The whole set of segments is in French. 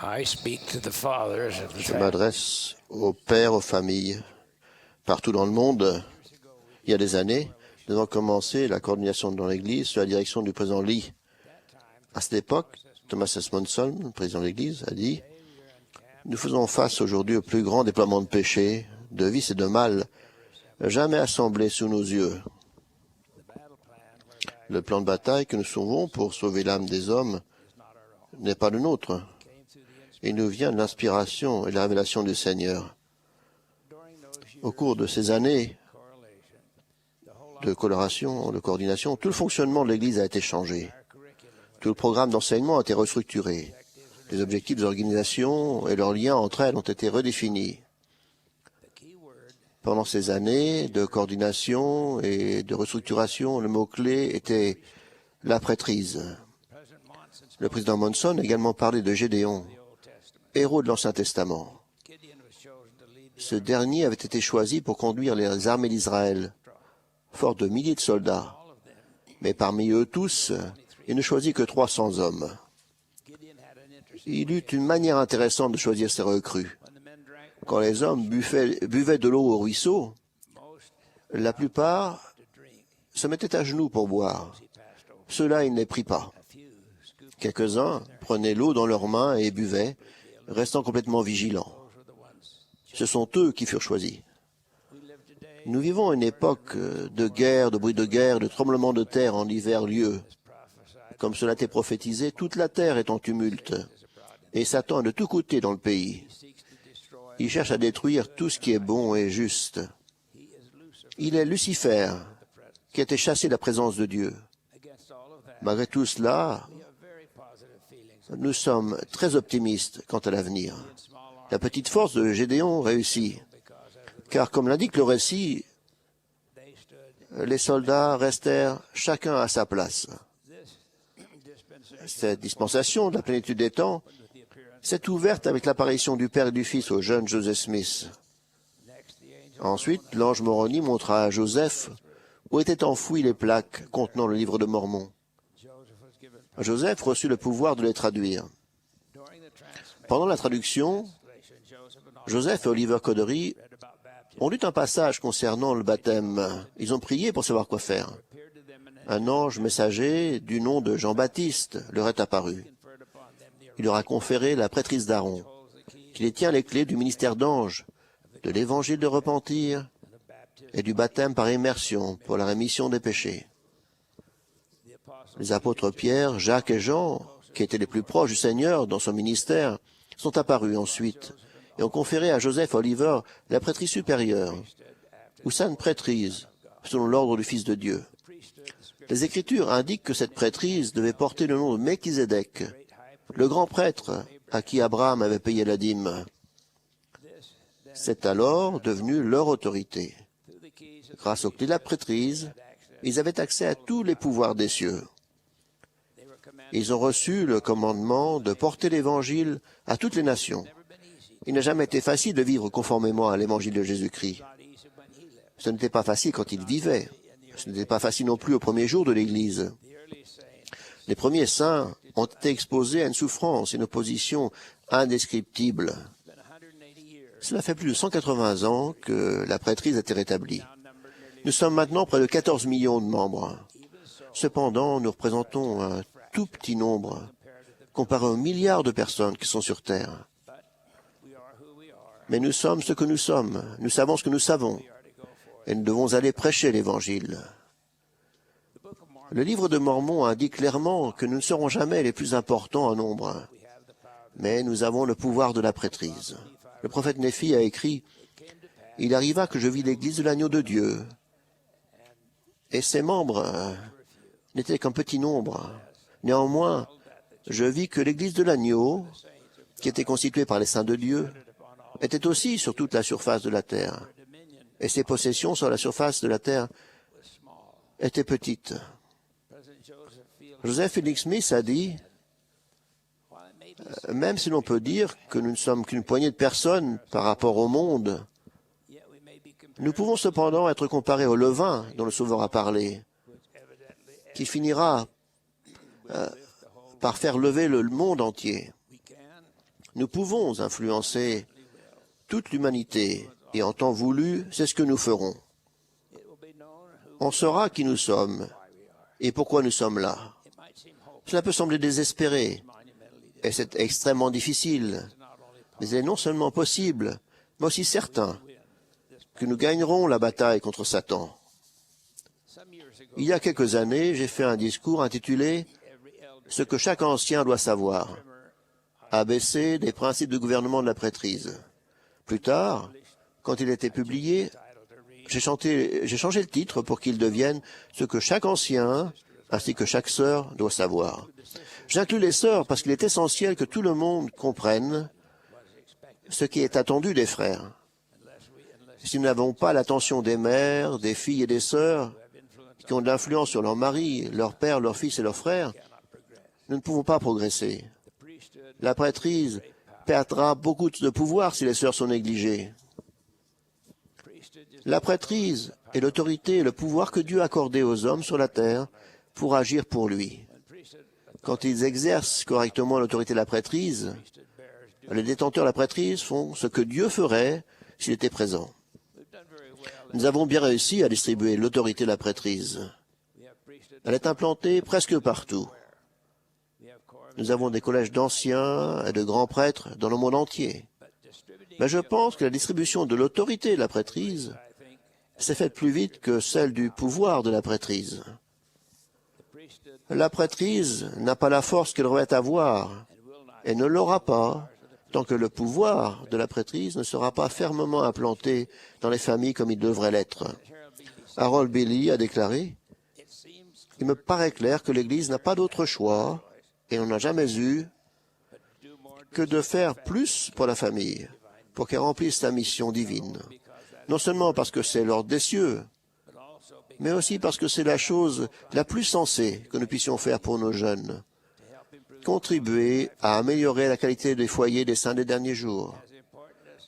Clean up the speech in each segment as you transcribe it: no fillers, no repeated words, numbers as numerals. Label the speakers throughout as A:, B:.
A: Je m'adresse aux pères, aux familles, partout dans le monde. Il y a des années, nous avons commencé la coordination dans l'Église sous la direction du président Lee. À cette époque, Thomas S. Monson, le président de l'Église, a dit « Nous faisons face aujourd'hui au plus grand déploiement de péché, de vice et de mal, jamais assemblé sous nos yeux. Le plan de bataille que nous sauvons pour sauver l'âme des hommes n'est pas le nôtre. Il nous vient de l'inspiration et de la révélation du Seigneur. Au cours de ces années de coloration, de coordination, tout le fonctionnement de l'Église a été changé. Tout le programme d'enseignement a été restructuré. Les objectifs des organisations et leurs liens entre elles ont été redéfinis. Pendant ces années de coordination et de restructuration, le mot-clé était la prêtrise. Le président Monson a également parlé de Gédéon, héros de l'Ancien Testament. Ce dernier avait été choisi pour conduire les armées d'Israël, fort de milliers de soldats. Mais parmi eux tous, il ne choisit que 300 hommes. Il eut une manière intéressante de choisir ses recrues. Quand les hommes buvaient de l'eau au ruisseau, la plupart se mettaient à genoux pour boire. Ceux-là, il ne les prit pas. Quelques-uns prenaient l'eau dans leurs mains et buvaient, restant complètement vigilants. Ce sont eux qui furent choisis. Nous vivons une époque de guerre, de bruit de guerre, de tremblements de terre en divers lieux. Comme cela était prophétisé, toute la terre est en tumulte, et Satan est de tous côtés dans le pays. Il cherche à détruire tout ce qui est bon et juste. Il est Lucifer, qui a été chassé de la présence de Dieu. Malgré tout cela, nous sommes très optimistes quant à l'avenir. La petite force de Gédéon réussit, car comme l'indique le récit, les soldats restèrent chacun à sa place. Cette dispensation de la plénitude des temps s'est ouverte avec l'apparition du Père et du Fils au jeune Joseph Smith. Ensuite, l'ange Moroni montra à Joseph où étaient enfouies les plaques contenant le livre de Mormon. Joseph reçut le pouvoir de les traduire. Pendant la traduction, Joseph et Oliver Cowdery ont lu un passage concernant le baptême. Ils ont prié pour savoir quoi faire. Un ange messager du nom de Jean-Baptiste leur est apparu. Il leur a conféré la prêtrise d'Aaron, qui détient les clés du ministère d'ange, de l'évangile de repentir et du baptême par immersion pour la rémission des péchés. Les apôtres Pierre, Jacques et Jean, qui étaient les plus proches du Seigneur dans son ministère, sont apparus ensuite et ont conféré à Joseph Oliver la prêtrise supérieure, ou sainte prêtrise, selon l'ordre du Fils de Dieu. Les Écritures indiquent que cette prêtrise devait porter le nom de Melchizedek, le grand prêtre à qui Abraham avait payé la dîme. C'est alors devenu leur autorité. Grâce aux clés de la prêtrise, ils avaient accès à tous les pouvoirs des cieux. Ils ont reçu le commandement de porter l'Évangile à toutes les nations. Il n'a jamais été facile de vivre conformément à l'Évangile de Jésus-Christ. Ce n'était pas facile quand ils vivaient. Ce n'était pas facile non plus au premier jour de l'Église. Les premiers saints ont été exposés à une souffrance et une opposition indescriptibles. Cela fait plus de 180 ans que la prêtrise a été rétablie. Nous sommes maintenant près de 14 millions de membres. Cependant, nous représentons un tout petit nombre comparé aux milliards de personnes qui sont sur Terre. Mais nous sommes ce que nous sommes. Nous savons ce que nous savons. Et nous devons aller prêcher l'Évangile. Le livre de Mormon indique clairement que nous ne serons jamais les plus importants en nombre. Mais nous avons le pouvoir de la prêtrise. Le prophète Néphi a écrit « Il arriva que je vis l'Église de l'agneau de Dieu. Et ses membres n'étaient qu'un petit nombre. Néanmoins, je vis que l'Église de l'agneau, qui était constituée par les saints de Dieu, était aussi sur toute la surface de la terre. Et ses possessions sur la surface de la terre étaient petites. » Joseph Félix Smith a dit « Même si l'on peut dire que nous ne sommes qu'une poignée de personnes par rapport au monde, nous pouvons cependant être comparés au levain dont le Sauveur a parlé, qui finira par faire lever le monde entier. Nous pouvons influencer toute l'humanité, et en temps voulu, c'est ce que nous ferons. On saura qui nous sommes et pourquoi nous sommes là. Cela peut sembler désespéré, et c'est extrêmement difficile, mais il est non seulement possible, mais aussi certain que nous gagnerons la bataille contre Satan. Il y a quelques années, j'ai fait un discours intitulé « Ce que chaque ancien doit savoir », ABC des principes de gouvernement de la prêtrise. Plus tard, quand il a été publié, j'ai changé le titre pour qu'il devienne « Ce que chaque ancien ainsi que chaque sœur doit savoir ». J'inclus les sœurs parce qu'il est essentiel que tout le monde comprenne ce qui est attendu des frères. Si nous n'avons pas l'attention des mères, des filles et des sœurs qui ont de l'influence sur leur mari, leur père, leur fils et leurs frères, nous ne pouvons pas progresser. La prêtrise perdra beaucoup de pouvoir si les sœurs sont négligées. La prêtrise est l'autorité et le pouvoir que Dieu a accordé aux hommes sur la terre pour agir pour lui. Quand ils exercent correctement l'autorité de la prêtrise, les détenteurs de la prêtrise font ce que Dieu ferait s'il était présent. Nous avons bien réussi à distribuer l'autorité de la prêtrise. Elle est implantée presque partout. Nous avons des collèges d'anciens et de grands prêtres dans le monde entier. Mais je pense que la distribution de l'autorité de la prêtrise s'est faite plus vite que celle du pouvoir de la prêtrise. La prêtrise n'a pas la force qu'elle devrait avoir et ne l'aura pas tant que le pouvoir de la prêtrise ne sera pas fermement implanté dans les familles comme il devrait l'être. Harold Bailey a déclaré « Il me paraît clair que l'Église n'a pas d'autre choix, et on n'a jamais eu, que de faire plus pour la famille, pour qu'elle remplisse sa mission divine. Non seulement parce que c'est l'ordre des cieux, mais aussi parce que c'est la chose la plus sensée que nous puissions faire pour nos jeunes. Contribuer à améliorer la qualité des foyers des saints des derniers jours.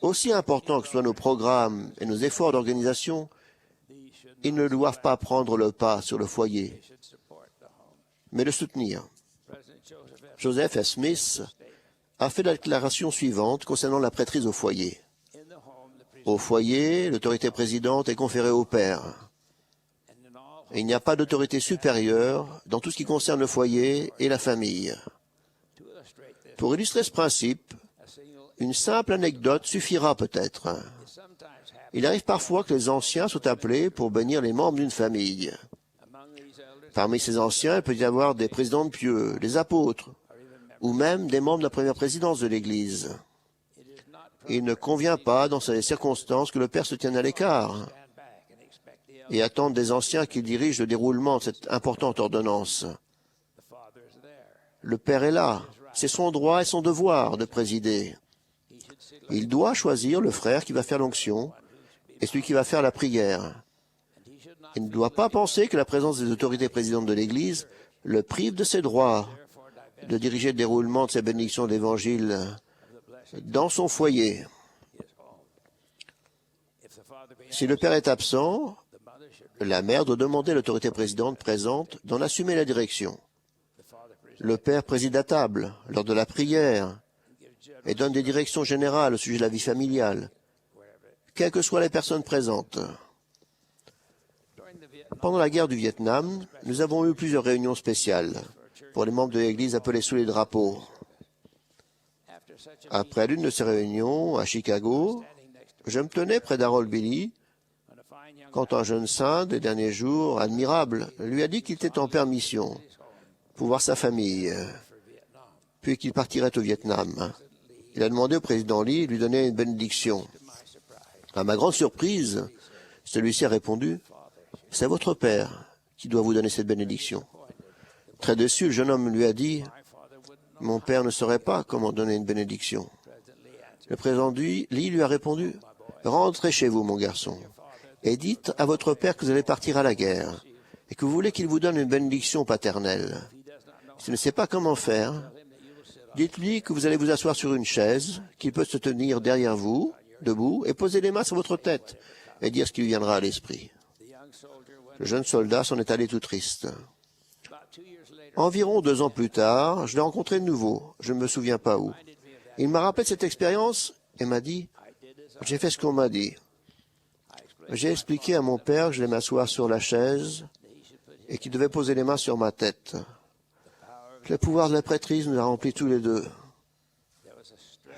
A: Aussi importants que soient nos programmes et nos efforts d'organisation, ils ne doivent pas prendre le pas sur le foyer, mais le soutenir. Joseph S. Smith a fait la déclaration suivante concernant la prêtrise au foyer. Au foyer, l'autorité présidente est conférée au père. Et il n'y a pas d'autorité supérieure dans tout ce qui concerne le foyer et la famille. Pour illustrer ce principe, une simple anecdote suffira peut-être. Il arrive parfois que les anciens soient appelés pour bénir les membres d'une famille. Parmi ces anciens, il peut y avoir des présidents de pieux, des apôtres, ou même des membres de la première présidence de l'Église. Il ne convient pas, dans ces circonstances, que le Père se tienne à l'écart et attende des anciens qui dirigent le déroulement de cette importante ordonnance. Le Père est là. C'est son droit et son devoir de présider. Il doit choisir le frère qui va faire l'onction et celui qui va faire la prière. Il ne doit pas penser que la présence des autorités présidentes de l'Église le prive de ses droits de diriger le déroulement de ses bénédictions d'Évangile dans son foyer. Si le père est absent, la mère doit demander à l'autorité présidente présente d'en assumer la direction. Le père préside à table lors de la prière et donne des directions générales au sujet de la vie familiale, quelles que soient les personnes présentes. Pendant la guerre du Vietnam, nous avons eu plusieurs réunions spéciales pour les membres de l'Église appelés sous les drapeaux. Après l'une de ces réunions, à Chicago, je me tenais près d'Harold Bailey quand un jeune saint des derniers jours, admirable, lui a dit qu'il était en permission pour voir sa famille, puis qu'il partirait au Vietnam. Il a demandé au président Lee de lui donner une bénédiction. À ma grande surprise, celui-ci a répondu « C'est votre père qui doit vous donner cette bénédiction. » Très déçu, le jeune homme lui a dit « Mon père ne saurait pas comment donner une bénédiction. » Le président Lee lui a répondu « Rentrez chez vous, mon garçon, et dites à votre père que vous allez partir à la guerre et que vous voulez qu'il vous donne une bénédiction paternelle. S'il ne sait pas comment faire, dites-lui que vous allez vous asseoir sur une chaise, qu'il peut se tenir derrière vous, debout, et poser les mains sur votre tête et dire ce qui lui viendra à l'esprit. » Le jeune soldat s'en est allé tout triste. Environ 2 ans plus tard, je l'ai rencontré de nouveau, je ne me souviens pas où. Il m'a rappelé cette expérience et m'a dit, j'ai fait ce qu'on m'a dit. J'ai expliqué à mon père que je devais m'asseoir sur la chaise et qu'il devait poser les mains sur ma tête. Le pouvoir de la prêtrise nous a remplis tous les deux.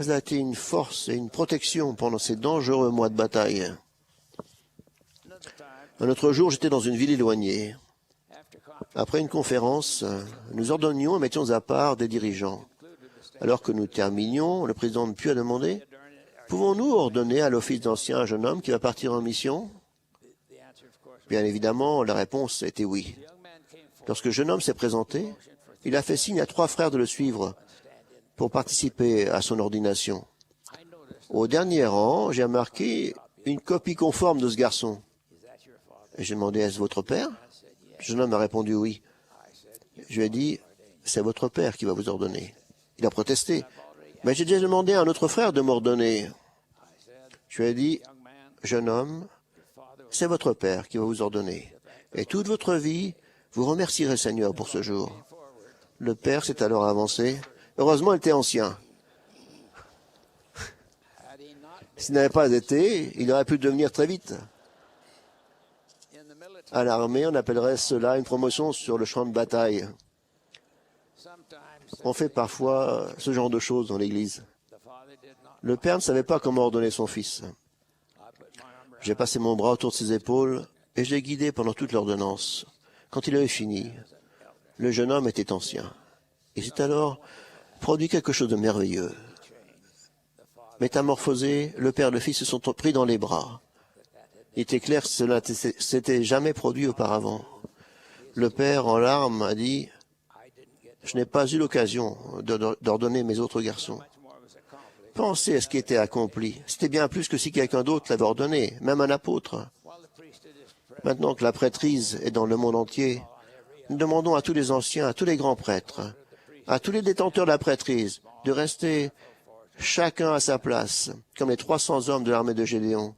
A: Ça a été une force et une protection pendant ces dangereux mois de bataille. Un autre jour, j'étais dans une ville éloignée. Après une conférence, nous ordonnions et mettions à part des dirigeants. Alors que nous terminions, le président Mpu a demandé, « Pouvons-nous ordonner à l'office d'ancien un jeune homme qui va partir en mission ?» Bien évidemment, la réponse était oui. Lorsque le jeune homme s'est présenté, il a fait signe à 3 frères de le suivre pour participer à son ordination. Au dernier rang, j'ai remarqué une copie conforme de ce garçon. Et j'ai demandé, est-ce votre père? Le jeune homme a répondu oui. Je lui ai dit, c'est votre père qui va vous ordonner. Il a protesté. Mais j'ai déjà demandé à un autre frère de m'ordonner. Je lui ai dit, jeune homme, c'est votre père qui va vous ordonner. Et toute votre vie, vous remercierez le Seigneur pour ce jour. Le père s'est alors avancé. Heureusement, il était ancien. S'il n'avait pas été, il aurait pu devenir très vite. À l'armée, on appellerait cela une promotion sur le champ de bataille. On fait parfois ce genre de choses dans l'Église. Le père ne savait pas comment ordonner son fils. J'ai passé mon bras autour de ses épaules et je l'ai guidé pendant toute l'ordonnance. Quand il avait fini, le jeune homme était ancien. Et c'est alors produit quelque chose de merveilleux. Métamorphosés, le père et le fils se sont pris dans les bras. Il était clair que cela ne s'était jamais produit auparavant. Le père, en larmes, a dit « Je n'ai pas eu l'occasion d'ordonner mes autres garçons. » Pensez à ce qui était accompli. C'était bien plus que si quelqu'un d'autre l'avait ordonné, même un apôtre. Maintenant que la prêtrise est dans le monde entier, nous demandons à tous les anciens, à tous les grands prêtres, à tous les détenteurs de la prêtrise, de rester chacun à sa place, comme les 300 hommes de l'armée de Gédéon,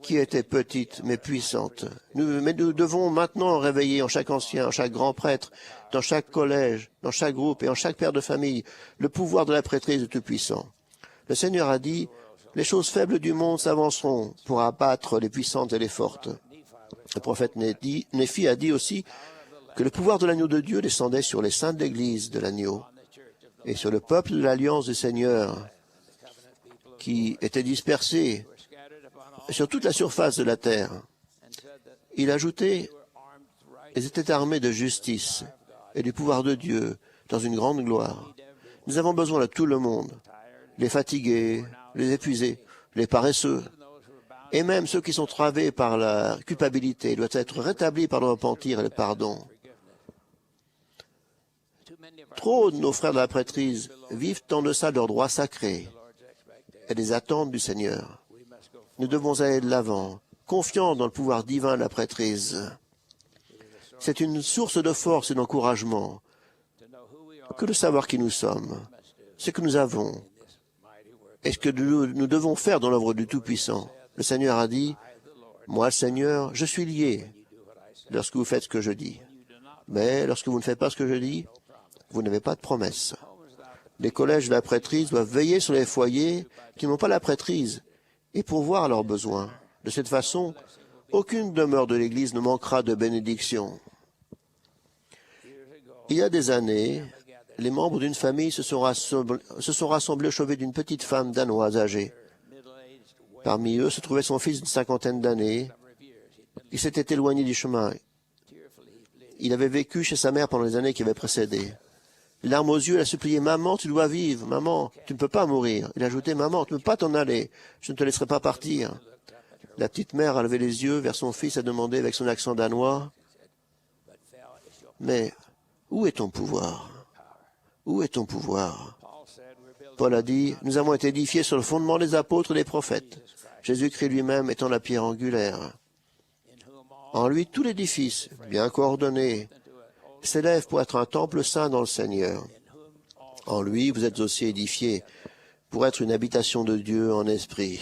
A: qui étaient petites mais puissantes. Mais nous devons maintenant réveiller en chaque ancien, en chaque grand prêtre, dans chaque collège, dans chaque groupe et en chaque père de famille, le pouvoir de la prêtrise du Tout-Puissant. Le Seigneur a dit, les choses faibles du monde s'avanceront pour abattre les puissantes et les fortes. Le prophète Néphi a dit aussi que le pouvoir de l'agneau de Dieu descendait sur les saints de l'Église de l'agneau et sur le peuple de l'Alliance du Seigneur qui était dispersé sur toute la surface de la terre. Il ajoutait, ils étaient armés de justice et du pouvoir de Dieu dans une grande gloire. Nous avons besoin de tout le monde, les fatigués, les épuisés, les paresseux, et même ceux qui sont través par la culpabilité doivent être rétablis par le repentir et le pardon. Trop de nos frères de la prêtrise vivent en deçà de leurs droits sacrés et des attentes du Seigneur. Nous devons aller de l'avant, confiants dans le pouvoir divin de la prêtrise. C'est une source de force et d'encouragement que de savoir qui nous sommes, ce que nous avons, et ce que nous devons faire dans l'œuvre du Tout-Puissant. Le Seigneur a dit, « Moi, le Seigneur, je suis lié lorsque vous faites ce que je dis. Mais lorsque vous ne faites pas ce que je dis, vous n'avez pas de promesse. » Les collèges de la prêtrise doivent veiller sur les foyers qui n'ont pas la prêtrise et pourvoir à leurs besoins. De cette façon, aucune demeure de l'Église ne manquera de bénédiction. Il y a des années, les membres d'une famille se sont rassemblés au chevet d'une petite femme danoise âgée. Parmi eux se trouvait son fils d'une 50aine d'années. Il s'était éloigné du chemin. Il avait vécu chez sa mère pendant les années qui avaient précédé. Larmes aux yeux, elle a supplié, « Maman, tu dois vivre. Maman, tu ne peux pas mourir. » Il a ajouté, « Maman, tu ne peux pas t'en aller. Je ne te laisserai pas partir. » La petite mère a levé les yeux vers son fils et a demandé avec son accent danois, « Mais où est ton pouvoir? Où est ton pouvoir? » Paul a dit, « Nous avons été édifiés sur le fondement des apôtres et des prophètes. Jésus-Christ lui-même étant la pierre angulaire. En lui, tout l'édifice, bien coordonné, s'élève pour être un temple saint dans le Seigneur. En lui, vous êtes aussi édifiés pour être une habitation de Dieu en esprit.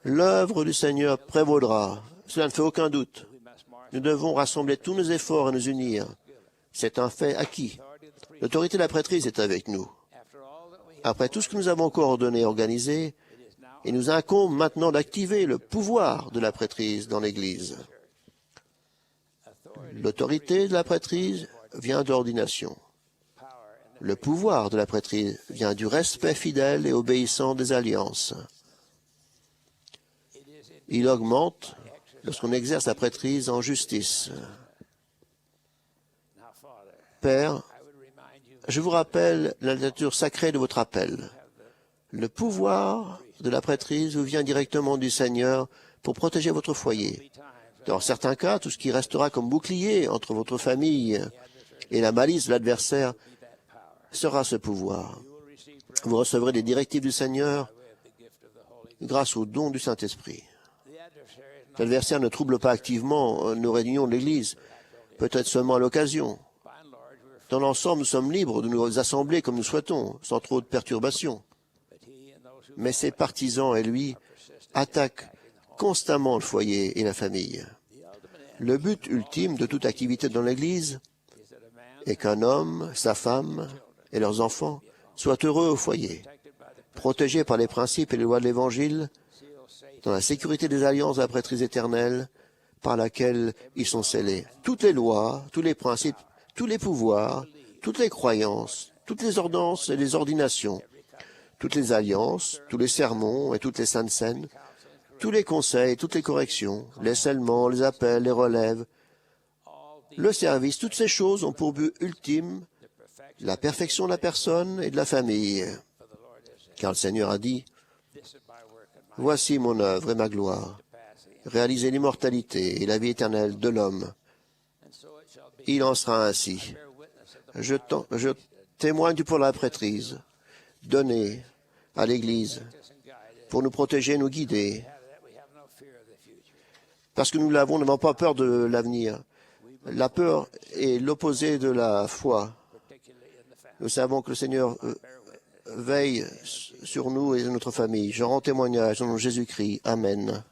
A: L'œuvre du Seigneur prévaudra, cela ne fait aucun doute. Nous devons rassembler tous nos efforts et nous unir. C'est un fait acquis. L'autorité de la prêtrise est avec nous. Après tout ce que nous avons coordonné et organisé, il nous incombe maintenant d'activer le pouvoir de la prêtrise dans l'Église. L'autorité de la prêtrise vient d'ordination. Le pouvoir de la prêtrise vient du respect fidèle et obéissant des alliances. Il augmente lorsqu'on exerce la prêtrise en justice. Père, je vous rappelle la nature sacrée de votre appel. Le pouvoir de la prêtrise vous vient directement du Seigneur pour protéger votre foyer. Dans certains cas, tout ce qui restera comme bouclier entre votre famille et la malice de l'adversaire sera ce pouvoir. Vous recevrez des directives du Seigneur grâce au don du Saint-Esprit. L'adversaire ne trouble pas activement nos réunions de l'Église, peut-être seulement à l'occasion. Dans l'ensemble, nous sommes libres de nous assembler comme nous souhaitons, sans trop de perturbations. Mais ses partisans et lui attaquent constamment le foyer et la famille. Le but ultime de toute activité dans l'Église est qu'un homme, sa femme et leurs enfants soient heureux au foyer, protégés par les principes et les lois de l'Évangile, dans la sécurité des alliances de la prêtrise éternelle par laquelle ils sont scellés. Toutes les lois, tous les principes, tous les pouvoirs, toutes les croyances, toutes les ordonnances et les ordinations, toutes les alliances, tous les sermons et toutes les saintes scènes, tous les conseils, toutes les corrections, les scellements, les appels, les relèves, le service, toutes ces choses ont pour but ultime la perfection de la personne et de la famille. Car le Seigneur a dit, « Voici mon œuvre et ma gloire, réaliser l'immortalité et la vie éternelle de l'homme. » Il en sera ainsi. Je témoigne du pour la prêtrise, donné à l'Église pour nous protéger et nous guider. Parce que nous l'avons, n'avons pas peur de l'avenir. La peur est l'opposé de la foi. Nous savons que le Seigneur veille sur nous et notre famille. Je rends témoignage au nom de Jésus-Christ. Amen.